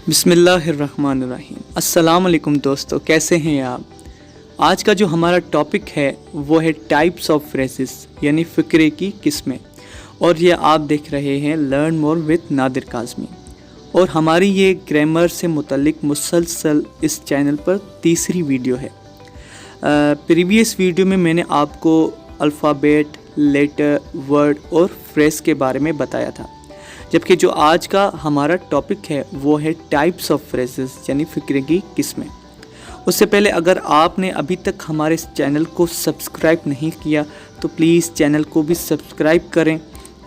बिस्मिल्लाहिर्रहमानिर्रहीम। अस्सलाम वालेकुम दोस्तों, कैसे हैं आप। आज का जो हमारा टॉपिक है वो है टाइप्स ऑफ फ्रेजेस यानी फ़िक्रे की किस्में। और ये आप देख रहे हैं learn more with Nadir Kazmi. और हमारी ये ग्रामर से मुतल्लिक मुसलसल इस चैनल पर तीसरी वीडियो है। प्रीवियस वीडियो में मैंने आपको अल्फ़ाबेट, लेटर, वर्ड और फ्रेज के बारे में बताया था, जबकि जो आज का हमारा टॉपिक है वो है टाइप्स ऑफ फ्रेजेस यानी फ़िक्रे की किस्में। उससे पहले अगर आपने अभी तक हमारे इस चैनल को सब्सक्राइब नहीं किया तो प्लीज़ चैनल को भी सब्सक्राइब करें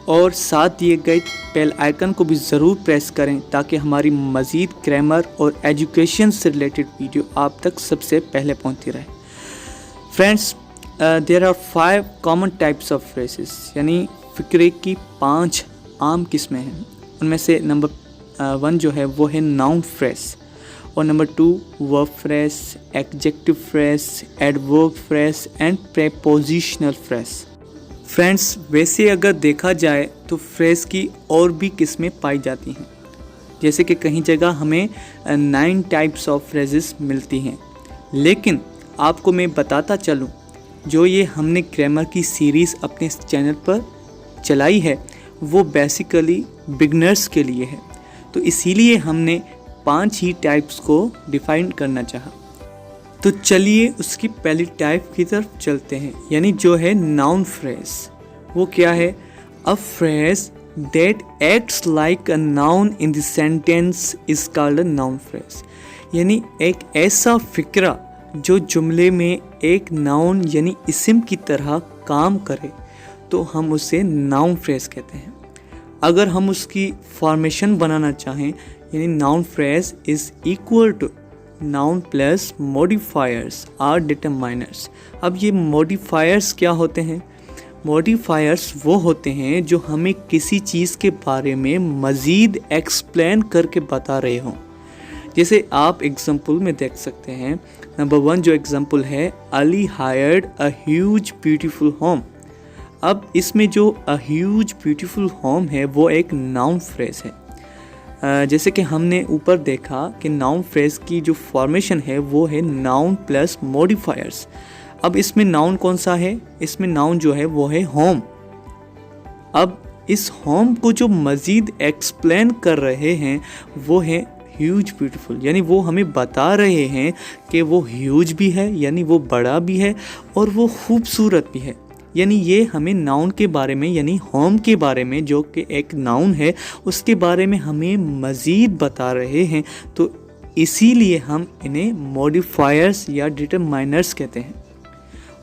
और साथ दिए गए बेल आइकन को भी ज़रूर प्रेस करें ताकि हमारी मज़ीद ग्रामर और एजुकेशन से रिलेटेड वीडियो आप तक सबसे पहले पहुंचती रहे। Friends, there are 5 common types of phrases यानी फ़िक्रे की 5 आम किस्में हैं। उनमें से नंबर 1 जो है वो है नाउन फ्रेज, और number 2 verb phrase, adjective phrase, adverb phrase and prepositional phrase. Friends, वैसे अगर देखा जाए तो फ्रेज की और भी किस्में पाई जाती हैं, जैसे कि कहीं जगह हमें 9 टाइप्स ऑफ फ्रेजेस मिलती हैं। लेकिन आपको मैं बताता चलूँ, जो ये हमने ग्रामर की सीरीज़ अपने इस चैनल पर चलाई है वो बेसिकली बिगनर्स के लिए है, तो इसीलिए हमने 5 ही टाइप्स को डिफ़ाइन करना चाहा। तो चलिए उसकी पहली टाइप की तरफ चलते हैं, यानी जो है नाउन फ्रेज। वो क्या है? A phrase that acts like a noun in the sentence is called a noun phrase. यानी एक ऐसा फिक्रा जो जुमले में एक नाउन यानी इस्म की तरह काम करे तो हम उसे नाउन फ्रेज कहते हैं। अगर हम उसकी फॉर्मेशन बनाना चाहें, यानी noun phrase is equal to noun plus modifiers are determiners. अब ये मॉडिफायर्स क्या होते हैं? मॉडिफायर्स वो होते हैं जो हमें किसी चीज़ के बारे में मज़ीद एक्सप्लेन करके बता रहे हों। जैसे आप एग्जांपल में देख सकते हैं, नंबर 1 जो एग्जांपल है, Ali hired a huge beautiful home. अब इसमें जो अ ह्यूज ब्यूटीफुल होम है वो एक नाउन फ्रेज है। जैसे कि हमने ऊपर देखा कि नाउन फ्रेज की जो फॉर्मेशन है वो है नाउन प्लस मॉडिफायर्स। अब इसमें नाउन कौन सा है? इसमें नाउन जो है वो है होम। अब इस होम को जो मज़ीद एक्सप्लेन कर रहे हैं वो है ह्यूज ब्यूटीफुल, यानी वो हमें बता रहे हैं कि वो ह्यूज भी है यानी वो बड़ा भी है और वो खूबसूरत भी है। यानी ये हमें नाउन के बारे में यानी होम के बारे में, जो कि एक नाउन है, उसके बारे में हमें मज़ीद बता रहे हैं, तो इसीलिए हम इन्हें मॉडिफायर्स या डिटरमाइनर्स कहते हैं।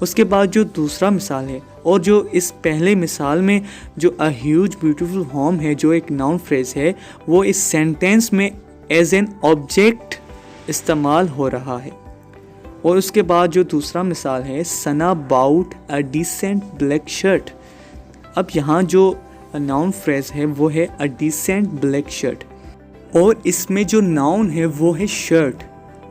उसके बाद जो दूसरा मिसाल है, और जो इस पहले मिसाल में जो अ ह्यूज ब्यूटीफुल होम है जो एक नाउन फ्रेज है, वो इस सेंटेंस में एज एन ऑब्जेक्ट इस्तेमाल हो रहा है। और उसके बाद जो दूसरा मिसाल है, सना about a decent black shirt. अब यहाँ जो नाउन फ्रेज है वो है अ डिसेंट ब्लैक शर्ट, और इसमें जो नाउन है वो है शर्ट,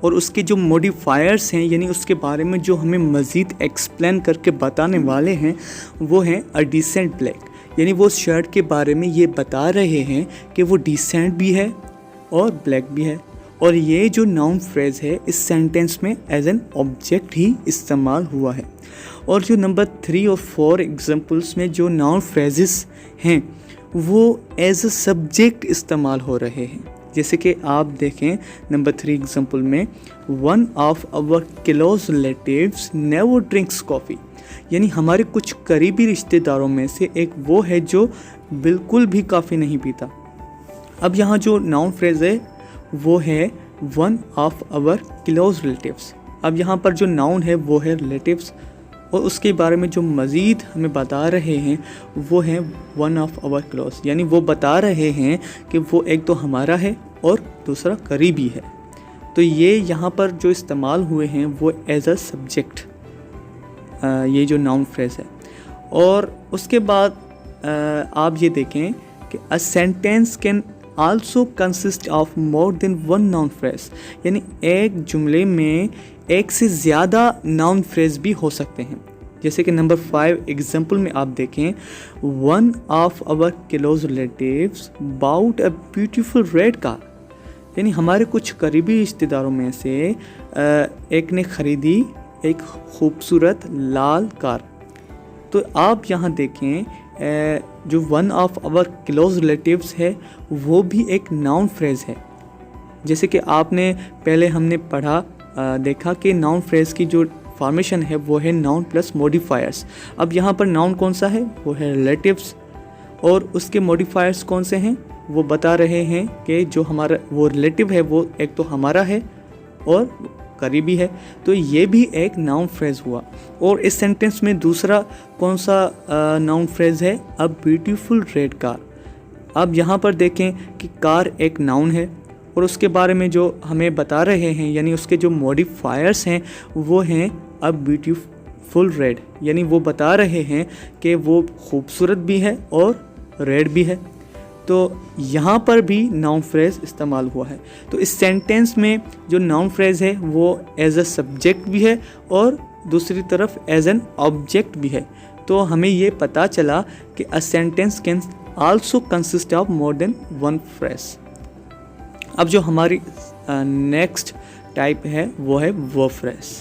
और उसके जो मॉडिफायर्स हैं यानी उसके बारे में जो हमें मज़ीद एक्सप्लेन करके बताने वाले हैं वो हैं अ डिसेंट ब्लैक। यानी वो शर्ट के बारे में ये बता रहे हैं कि वो डिसेंट भी है और ब्लैक भी है। और ये जो नाउन फ्रेज है इस सेंटेंस में एज एन ऑब्जेक्ट ही इस्तेमाल हुआ है। और जो नंबर 3 और 4 एग्जांपल्स में जो नाउन फ्रेजेस हैं वो एज अ सब्जेक्ट इस्तेमाल हो रहे हैं। जैसे कि आप देखें नंबर 3 एग्जांपल में, one of our close relatives never drinks coffee. यानी हमारे कुछ करीबी रिश्तेदारों में से एक वो है जो बिल्कुल भी कॉफ़ी नहीं पीता। अब यहाँ जो नाउन फ्रेज है वो है one of our close relatives. अब यहाँ पर जो नाउन है वो है रिलेटिव्स, और उसके बारे में जो मज़ीद हमें बता रहे हैं वो है वन ऑफ आवर क्लोज। यानी वो बता रहे हैं कि वो एक तो हमारा है और दूसरा करीबी है। तो ये यहाँ पर जो इस्तेमाल हुए हैं वो एज अ सब्जेक्ट, ये जो नाउन फ्रेज है। और उसके बाद आप ये देखें कि a sentence can also consist of more than one noun phrase. यानी एक जुमले में एक से ज़्यादा नाउन फ्रेज भी हो सकते हैं। जैसे कि नंबर 5 एग्जांपल में आप देखें, one of our close relatives bought a beautiful red car. यानी हमारे कुछ करीबी रिश्तेदारों में से एक ने खरीदी एक खूबसूरत लाल कार। तो आप यहाँ देखें जो one of our close relatives है वो भी एक नाउन फ्रेज है। जैसे कि आपने पहले हमने पढ़ा देखा कि नाउन फ्रेज की जो फॉर्मेशन है वो है नाउन प्लस मॉडिफायर्स। अब यहाँ पर नाउन कौन सा है, वो है रिलेटिव्स, और उसके मॉडिफायर्स कौन से हैं, वो बता रहे हैं कि जो हमारा वो रिलेटिव है वो एक तो हमारा है और करीबी है, तो ये भी एक नाउन फ्रेज हुआ। और इस सेंटेंस में दूसरा कौन सा नाउन फ्रेज है, अ ब्यूटीफुल रेड कार। अब यहाँ पर देखें कि कार एक नाउन है और उसके बारे में जो हमें बता रहे हैं यानी उसके जो मॉडिफायर्स हैं वो हैं अ ब्यूटीफुल रेड, यानी वो बता रहे हैं कि वो खूबसूरत भी है और रेड भी है। तो यहाँ पर भी नाउन फ्रेज इस्तेमाल हुआ है। तो इस सेंटेंस में जो नाउन फ्रेज है वो एज अ सब्जेक्ट भी है और दूसरी तरफ एज एन ऑब्जेक्ट भी है। तो हमें ये पता चला कि a sentence can also consist of more than one phrase. अब जो हमारी नेक्स्ट टाइप है वो है वर्ब फ्रेज।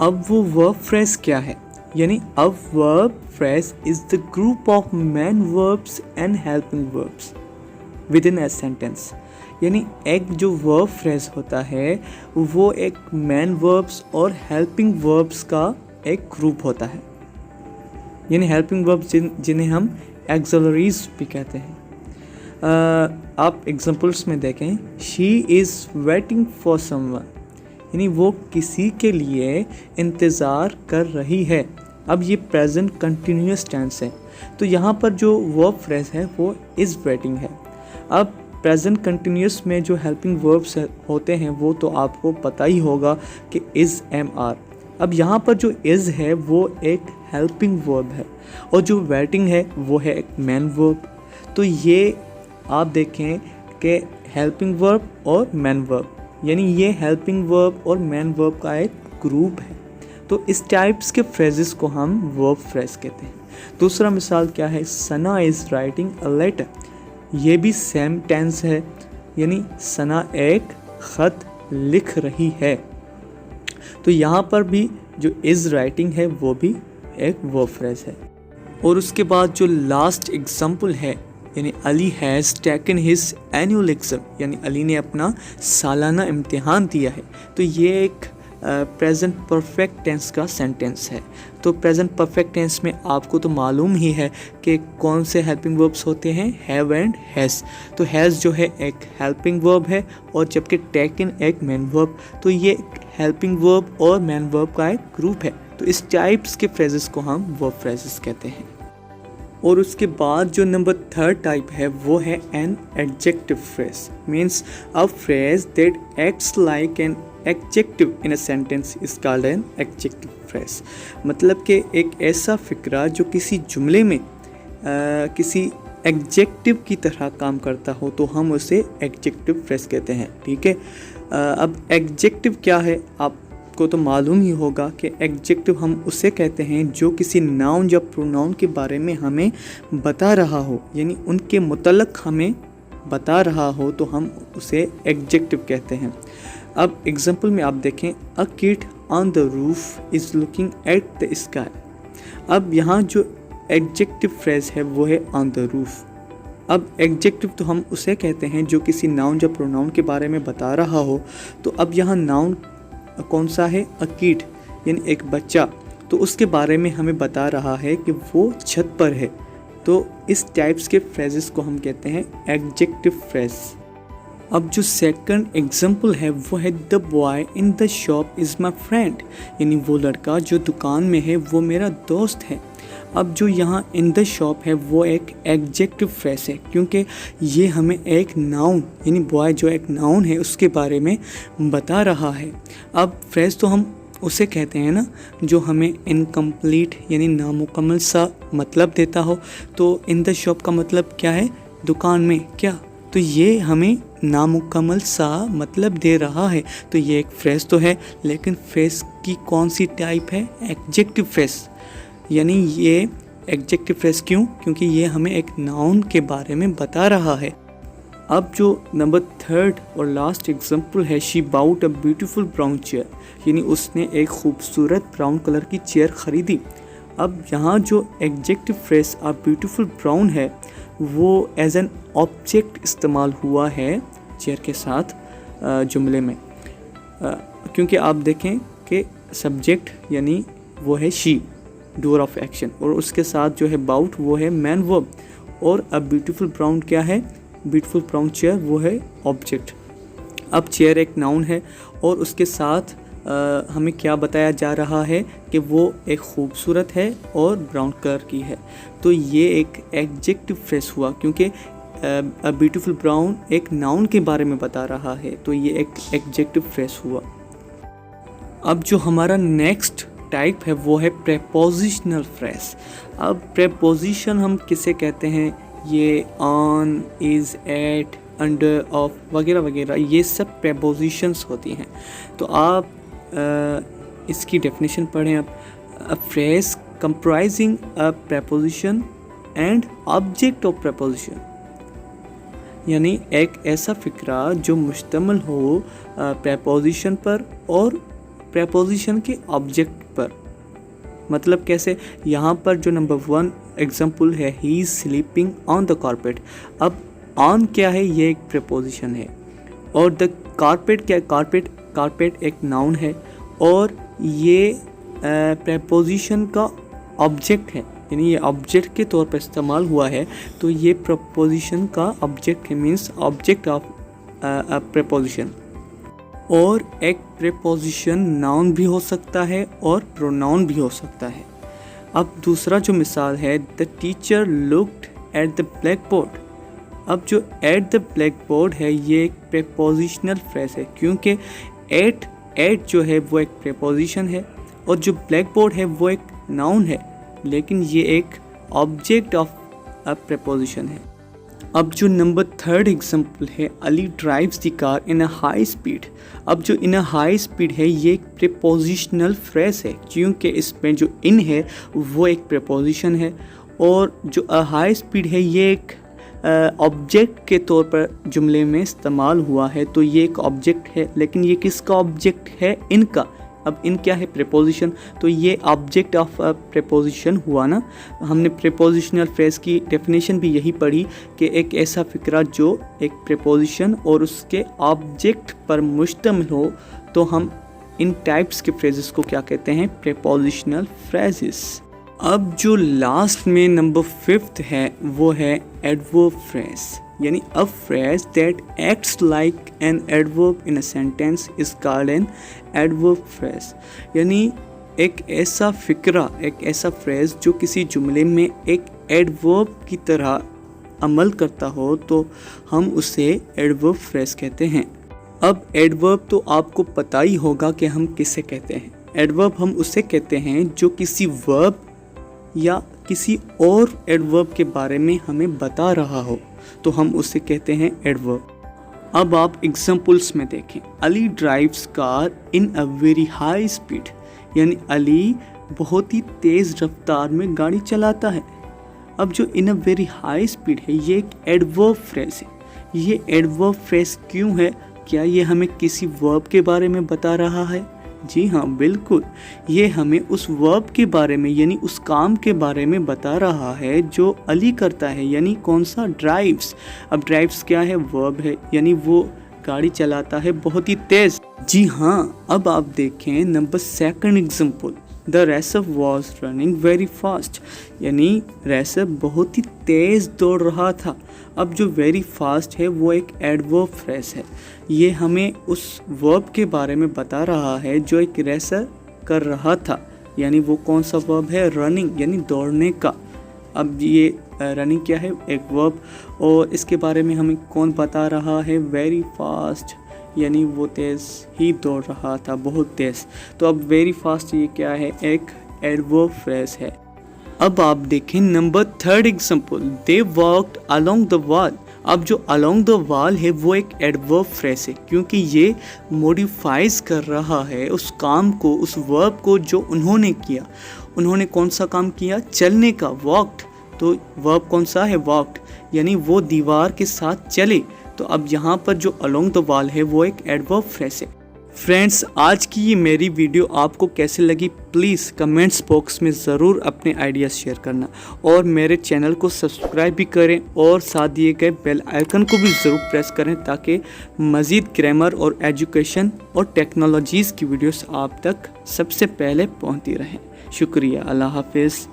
अब वो वर्ब फ्रेज क्या है, यानी a verb phrase is the group of main verbs and helping verbs with in a sentence. यानी एक जो वर्ब फ्रेज होता है वो एक मेन वर्ब्स और हेल्पिंग वर्ब्स का एक ग्रुप होता है। यानी हेल्पिंग वर्ब्स जिन्हें हम एक्सिलरीज भी कहते हैं। आप एग्जांपल्स में देखें, she is waiting for someone, यानी वो किसी के लिए इंतज़ार कर रही है। अब ये प्रेजेंट कंटिन्यूअस टेंस है, तो यहाँ पर जो वर्ब फ्रेज है वो इज़ वेटिंग है। अब प्रेजेंट कंटिन्यूअस में जो हेल्पिंग वर्ब्स होते हैं वो तो आपको पता ही होगा कि इज़, एम, आर। अब यहाँ पर जो इज़ है वो एक हेल्पिंग वर्ब है और जो वेटिंग है वो है एक मेन वर्ब। तो ये आप देखें कि हेल्पिंग वर्ब और मेन वर्ब, यानी ये हेल्पिंग वर्ब और मेन वर्ब का एक ग्रुप है। तो इस टाइप्स के फ्रेजेस को हम वर्ब फ्रेज कहते हैं। दूसरा मिसाल क्या है, सना इज़ राइटिंग अ लेटर। ये भी सेम टेंस है, यानी सना एक ख़त लिख रही है। तो यहाँ पर भी जो इज़ राइटिंग है वो भी एक वर्ब फ्रेज है। और उसके बाद जो लास्ट एग्जाम्पल है, यानी Ali has taken his annual exam, यानी अली ने अपना सालाना इम्तिहान दिया है। तो ये एक प्रेजेंट परफेक्ट टेंस का सेंटेंस है। तो प्रेजेंट परफेक्ट टेंस में आपको तो मालूम ही है कि कौन से हेल्पिंग वर्ब्स होते हैं, हैव एंड हैज़। तो हैज़ जो है एक हेल्पिंग वर्ब है और जबकि टेकन एक मेन वर्ब। तो ये हेल्पिंग वर्ब और मेन वर्ब का एक ग्रुप है। तो इस टाइप्स के फ्रेजेस को हम वर्ब फ्रेजेस कहते हैं। और उसके बाद जो नंबर थर्ड टाइप है वो है an adjective phrase. Means a phrase that acts like an adjective in a sentence is called an adjective phrase. मतलब कि एक ऐसा फिक्रा जो किसी जुमले में किसी एडजेक्टिव की तरह काम करता हो तो हम उसे एडजेक्टिव फ्रेज कहते हैं। ठीक है, अब एडजेक्टिव क्या है आपको तो मालूम ही होगा कि एडजेक्टिव हम उसे कहते हैं जो किसी नाउन या प्रोनाउन के बारे में हमें बता रहा हो, यानी उनके मुतल्लक हमें बता रहा हो तो हम उसे एडजेक्टिव कहते हैं। अब एग्जांपल में आप देखें, a kid on the roof is looking at the sky. अब यहाँ जो एडजेक्टिव फ्रेज है वो है ऑन द रूफ। अब एडजेक्टिव तो हम उसे कहते हैं जो किसी नाउन या प्रोनाउन के बारे में बता रहा हो। तो अब यहाँ नाउन कौन सा है, अ किड, यानी एक बच्चा, तो उसके बारे में हमें बता रहा है कि वो छत पर है। तो इस टाइप्स के फ्रेजेस को हम कहते हैं एडजेक्टिव फ्रेज। अब जो सेकंड एग्जांपल है वो है the boy in the shop is my friend, यानी वो लड़का जो दुकान में है वो मेरा दोस्त है। अब जो यहाँ इन द शॉप है वो एक एडजेक्टिव फ्रेज है क्योंकि ये हमें एक नाउन यानी बॉय जो एक नाउन है उसके बारे में बता रहा है। अब फ्रेज तो हम उसे कहते हैं ना जो हमें इनकम्प्लीट यानी नामुकम्मल सा मतलब देता हो। तो इन द शॉप का मतलब क्या है, दुकान में क्या, तो ये हमें नामुकम्मल सा मतलब दे रहा है। तो ये एक फ्रेज तो है, लेकिन फ्रेज की कौन सी टाइप है, एडजेक्टिव फ्रेज। यानी ये एडजेक्टिव फ्रेज क्यों, क्योंकि ये हमें एक नाउन के बारे में बता रहा है। अब जो नंबर थर्ड और लास्ट एग्जाम्पल है, she bought a beautiful brown chair, यानी उसने एक खूबसूरत ब्राउन कलर की चेयर ख़रीदी। अब यहाँ जो एग्जेक्टिव फ्रेज अ ब्यूटीफुल ब्राउन है वो एज एन ऑब्जेक्ट इस्तेमाल हुआ है चेयर के साथ जुमले में, क्योंकि आप देखें कि सब्जेक्ट यानी वो है शी, डूअर ऑफ एक्शन, और उसके साथ जो है बाउट वो है मैन वर्ब, और अ ब्यूटीफुल ब्राउन क्या है, ब्यूटीफुल ब्राउन चेयर वो है ऑब्जेक्ट। अब चेयर एक नाउन है और उसके साथ हमें क्या बताया जा रहा है कि वो एक खूबसूरत है और ब्राउन कलर की है, तो ये एक एडजेक्टिव फ्रेज हुआ, क्योंकि अ ब्यूटीफुल ब्राउन एक नाउन के बारे में बता रहा है, तो ये एक एडजेक्टिव फ्रेज हुआ। अब जो हमारा नेक्स्ट टाइप है वो है प्रेपोजिशनल फ्रेज। अब प्रेपोजिशन हम किसे कहते हैं, ये on, is, at, under, of वगैरह वगैरह, ये सब प्रेपोजिशंस होती हैं। तो आप इसकी डेफिनेशन पढ़ें। अब a phrase comprising a preposition and object of preposition, यानी एक ऐसा फ़िक्रा जो मुश्तमिल हो प्रेपोजिशन पर और प्रेपोजिशन के ऑब्जेक्ट पर। मतलब कैसे, यहाँ पर जो नंबर 1 एग्जाम्पल है, he is sleeping on the carpet. अब ऑन क्या है, ये एक प्रेपोजिशन है, और द कारपेट क्या है, कारपेट एक नाउन है और ये प्रेपोजिशन का ऑब्जेक्ट है, यानी ये ऑब्जेक्ट के तौर पर इस्तेमाल हुआ है, तो ये प्रेपोजिशन का ऑब्जेक्ट है, मीन्स ऑब्जेक्ट ऑफ प्रेपोजिशन। और एक प्रेपोजिशन नाउन भी हो सकता है और प्रोनाउन भी हो सकता है। अब दूसरा जो मिसाल है, the teacher looked at the black board. अब जो एट द ब्लैक बोर्ड है ये एक प्रेपोजिशनल फ्रेज है, क्योंकि एट जो है वो एक प्रेपोजिशन है और जो ब्लैक बोर्ड है वो एक नाउन है, लेकिन ये एक ऑब्जेक्ट ऑफ अ प्रेपोजिशन है। अब जो नंबर 3 एग्जाम्पल है, Ali drives the car in a high speed. अब जो इन अ हाई स्पीड है ये एक प्रेपोजिशनल फ्रेज है, क्योंकि इसमें जो इन है वो एक प्रेपोजिशन है, और जो अ हाई स्पीड है ये एक ऑब्जेक्ट के तौर पर जुमले में इस्तेमाल हुआ है, तो ये एक ऑब्जेक्ट है, लेकिन ये किसका ऑब्जेक्ट है, इनका। अब इन क्या है, प्रेपोजिशन, तो ये ऑब्जेक्ट ऑफ अ प्रेपोजिशन हुआ ना। हमने प्रेपोजिशनल फ्रेज की डेफिनेशन भी यही पढ़ी कि एक ऐसा फ़िक्रा जो एक प्रेपोजिशन और उसके ऑब्जेक्ट पर मुश्तमिल हो, तो हम इन टाइप्स के फ्रेजेस को क्या कहते हैं, प्रेपोजिशनल फ्रेजेस। अब जो लास्ट में नंबर 5 है वो है एडवर्ब फ्रेज, यानी a phrase that acts like an adverb in a sentence is called an adverb phrase. यानी एक ऐसा फ़िक्रा, एक ऐसा फ्रेज जो किसी जुमले में एक एडवर्ब की तरह अमल करता हो, तो हम उसे एडवर्ब फ्रेज कहते हैं। अब एडवर्ब तो आपको पता ही होगा कि हम किसे कहते हैं। एडवर्ब हम उसे कहते हैं जो किसी वर्ब या किसी और एडवर्ब के बारे में हमें बता रहा हो, तो हम उसे कहते हैं एडवर्ब। अब आप एग्जाम्पल्स में देखें, Ali drives car in a very high speed, यानी अली बहुत ही तेज़ रफ्तार में गाड़ी चलाता है। अब जो इन अ वेरी हाई स्पीड है ये एक एडवर्ब फ्रेज है। ये एडवर्ब फ्रेज क्यों है, क्या ये हमें किसी वर्ब के बारे में बता रहा है? जी हाँ, बिल्कुल, ये हमें उस वर्ब के बारे में, यानी उस काम के बारे में बता रहा है जो अली करता है, यानी कौन सा, ड्राइव्स। अब ड्राइव्स क्या है, वर्ब है, यानी वो गाड़ी चलाता है बहुत ही तेज़। जी हाँ, अब आप देखें number 2 example, the racer was running very fast, यानी रेसर बहुत ही तेज़ दौड़ रहा था। अब जो वेरी फास्ट है वो एक एडवर्ब फ्रेज है, ये हमें उस वर्ब के बारे में बता रहा है जो एक रेसर कर रहा था, यानी वो कौन सा वर्ब है, रनिंग, यानी दौड़ने का। अब ये रनिंग क्या है, एक वर्ब, और इसके बारे में हमें कौन बता रहा है, वेरी फास्ट, यानी वो तेज़ ही दौड़ रहा था, बहुत तेज़। तो अब वेरी फास्ट ये क्या है, एक एडवर्ब फ्रेज है। अब आप देखें number 3 example, they walked along the wall. अब जो अलोंग द वॉल है वो एक एडवर्ब फ्रेज है, क्योंकि ये मॉडिफाइज कर रहा है उस काम को, उस वर्ब को जो उन्होंने किया। उन्होंने कौन सा काम किया, चलने का, वॉक्ड, तो वर्ब कौन सा है, वॉक्ड, यानी वो दीवार के साथ चले। तो अब यहाँ पर जो अलोंग द वॉल है वो एक एडवर्ब फ्रेज है। फ्रेंड्स, आज की ये मेरी वीडियो आपको कैसे लगी प्लीज़ कमेंट्स बॉक्स में ज़रूर अपने आइडियाज़ शेयर करना और मेरे चैनल को सब्सक्राइब भी करें और साथ दिए गए बेल आइकन को भी ज़रूर प्रेस करें ताकि मज़ीद ग्रामर और एजुकेशन और टेक्नोलॉजीज़ की वीडियोस आप तक सबसे पहले पहुंचती रहें। शुक्रिया। अल्लाह हाफिज़।